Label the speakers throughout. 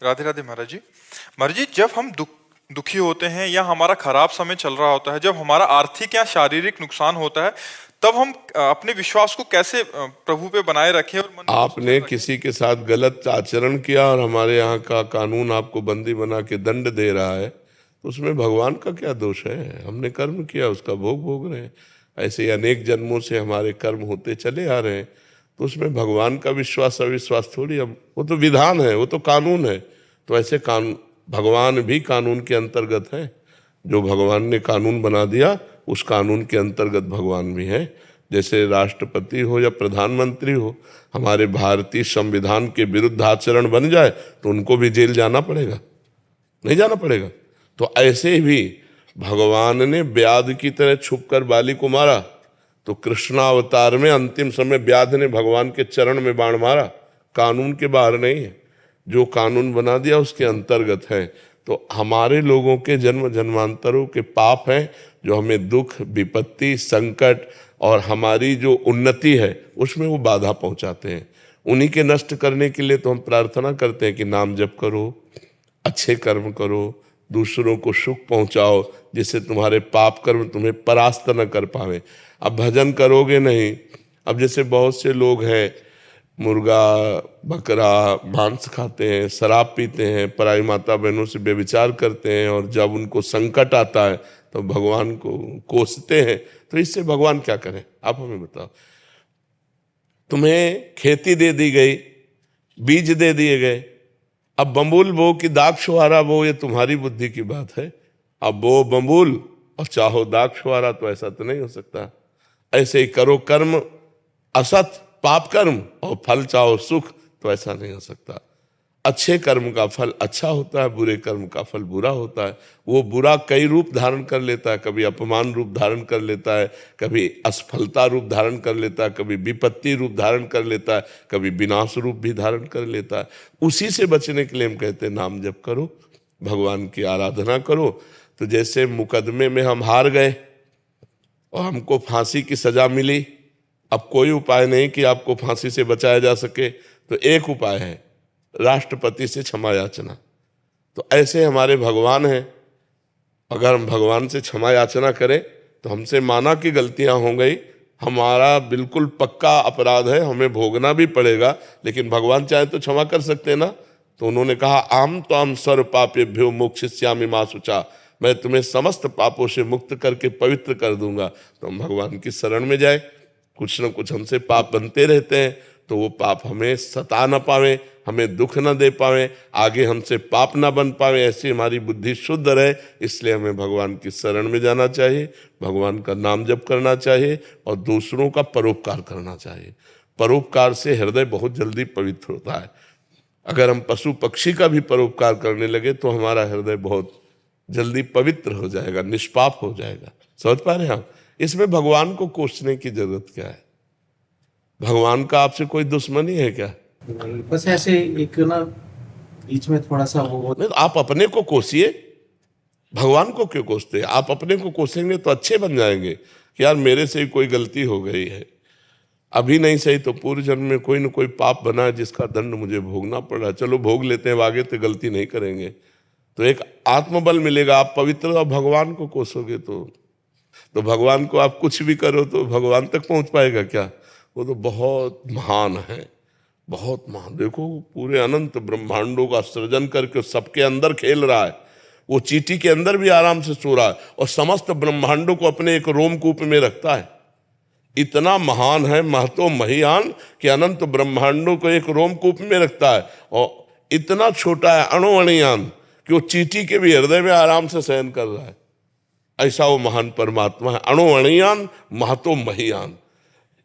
Speaker 1: राधे राधे महाराज जी। महाराज जी, जब हम दुखी होते हैं या हमारा खराब समय चल रहा होता है, जब हमारा आर्थिक या शारीरिक नुकसान होता है, तब हम अपने विश्वास को कैसे प्रभु पे बनाए रखें और मन को
Speaker 2: आपने
Speaker 1: स्थिर रखें?
Speaker 2: किसी के साथ गलत आचरण किया और हमारे यहाँ का कानून आपको बंदी बना के दंड दे रहा है, तो उसमें भगवान का क्या दोष है? हमने कर्म किया, उसका भोग भोग रहे हैं। ऐसे ही अनेक जन्मों से हमारे कर्म होते चले आ रहे हैं, तो उसमें भगवान का विश्वास अविश्वास थोड़ी। अब वो तो विधान है, वो तो कानून है। तो ऐसे कानून, भगवान भी कानून के अंतर्गत है। जो भगवान ने कानून बना दिया, उस कानून के अंतर्गत भगवान भी है। जैसे राष्ट्रपति हो या प्रधानमंत्री हो, हमारे भारतीय संविधान के विरुद्ध आचरण बन जाए तो उनको भी जेल जाना पड़ेगा, नहीं जाना पड़ेगा? तो ऐसे भी भगवान ने व्याध की तरह छुपकर बाली को मारा, तो कृष्णावतार में अंतिम समय व्याध ने भगवान के चरण में बाण मारा। कानून के बाहर नहीं है, जो कानून बना दिया उसके अंतर्गत है। तो हमारे लोगों के जन्म जन्मांतरों के पाप हैं, जो हमें दुख, विपत्ति, संकट और हमारी जो उन्नति है उसमें वो बाधा पहुंचाते हैं। उन्हीं के नष्ट करने के लिए तो हम प्रार्थना करते हैं कि नाम जप करो, अच्छे कर्म करो, दूसरों को सुख पहुंचाओ, जिससे तुम्हारे पाप कर्म तुम्हें परास्त न कर पावे। अब भजन करोगे नहीं। अब जैसे बहुत से लोग हैं, मुर्गा बकरा मांस खाते हैं, शराब पीते हैं, पराई माता बहनों से व्यभिचार करते हैं, और जब उनको संकट आता है तो भगवान को कोसते हैं। तो इससे भगवान क्या करें? आप हमें बताओ। तुम्हें खेती दे दी गई, बीज दे दिए गए, अब बम्बुल बो कि दाग छुहारा बो, ये तुम्हारी बुद्धि की बात है। अब बो बम्बुल और चाहो दाग छुहारा, तो ऐसा तो नहीं हो सकता। ऐसे ही करो कर्म असत पाप कर्म और फल चाहो सुख, तो ऐसा नहीं हो सकता। अच्छे कर्म का फल अच्छा होता है, बुरे कर्म का फल बुरा होता है। वो बुरा कई रूप धारण कर लेता है, कभी अपमान रूप धारण कर लेता है, कभी असफलता रूप धारण कर लेता है, कभी विपत्ति रूप धारण कर लेता है, कभी विनाश रूप भी धारण कर लेता है। उसी से बचने के लिए हम कहते हैं नाम जप करो, भगवान की आराधना करो। तो जैसे मुकदमे में हम हार गए और हमको फांसी की सजा मिली, अब कोई उपाय नहीं कि आपको फांसी से बचाया जा सके, तो एक उपाय है, राष्ट्रपति से क्षमा याचना। तो ऐसे हमारे भगवान हैं, अगर हम भगवान से क्षमा याचना करें तो हमसे माना कि गलतियां हो गई, हमारा बिल्कुल पक्का अपराध है, हमें भोगना भी पड़ेगा, लेकिन भगवान चाहे तो क्षमा कर सकते हैं ना। तो उन्होंने कहा आम तो हम सर्व पापेभ्यो मोक्षयिष्यामि मा शुचा, मैं तुम्हें समस्त पापों से मुक्त करके पवित्र कर दूंगा। तो हम भगवान की शरण में जाए। कुछ न कुछ हमसे पाप बनते रहते हैं, तो वो पाप हमें सता न पावे, हमें दुख न दे पावे, आगे हमसे पाप न बन पावे, ऐसी हमारी बुद्धि शुद्ध रहे। इसलिए हमें भगवान की शरण में जाना चाहिए, भगवान का नाम जप करना चाहिए और दूसरों का परोपकार करना चाहिए। परोपकार से हृदय बहुत जल्दी पवित्र होता है। अगर हम पशु पक्षी का भी परोपकार करने लगे तो हमारा हृदय बहुत जल्दी पवित्र हो जाएगा, निष्पाप हो जाएगा। समझ पा रहे हैं आप? इसमें भगवान को कोसने की जरूरत क्या है? भगवान का आपसे कोई दुश्मनी है क्या?
Speaker 3: बस ऐसे एक ना बीच में थोड़ा सा वो
Speaker 2: नहीं, तो आप अपने को कोसिए, भगवान को क्यों कोसते हैं? आप अपने को कोसेंगे तो अच्छे बन जाएंगे कि यार मेरे से ही कोई गलती हो गई है, अभी नहीं सही तो पूर्व जन्म में कोई न कोई पाप बना है जिसका दंड मुझे भोगना पड़ रहा है, चलो भोग लेते हैं, आगे तो गलती नहीं करेंगे। तो एक आत्मबल मिलेगा। आप पवित्र और भगवान को कोसोगे तो भगवान को आप कुछ भी करो तो भगवान तक पहुंच पाएगा क्या? वो तो बहुत महान है, बहुत महान। देखो, पूरे अनंत ब्रह्मांडों का सृजन करके सबके अंदर खेल रहा है। वो चींटी के अंदर भी आराम से सो रहा है और समस्त ब्रह्मांडों को अपने एक रोमकूप में रखता है। इतना महान है, महतो महियान, कि अनंत ब्रह्मांडों को एक रोमकूप में रखता है। और इतना छोटा है, अणुअणियान, कि वो चींटी के भी हृदय में आराम से शयन कर रहा है। ऐसा वो महान परमात्मा है। अणुअणियान महतो महियान।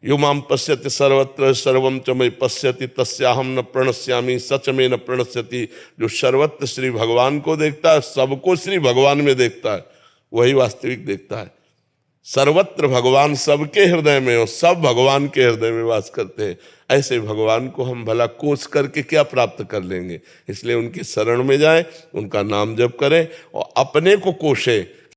Speaker 2: यो माम पश्यति सर्वत्र सर्वम च मयि पश्यति तस्याहम न प्रणश्यामि सच में न प्रणश्यति। जो सर्वत्र श्री भगवान को देखता है, सबको श्री भगवान में देखता है, वही वास्तविक देखता है। सर्वत्र भगवान सबके हृदय में और सब भगवान के हृदय में वास करते हैं। ऐसे भगवान को हम भला कोस करके क्या प्राप्त कर लेंगे? इसलिए उनकी शरण में जाएं, उनका नाम जप करें और अपने को कोसें।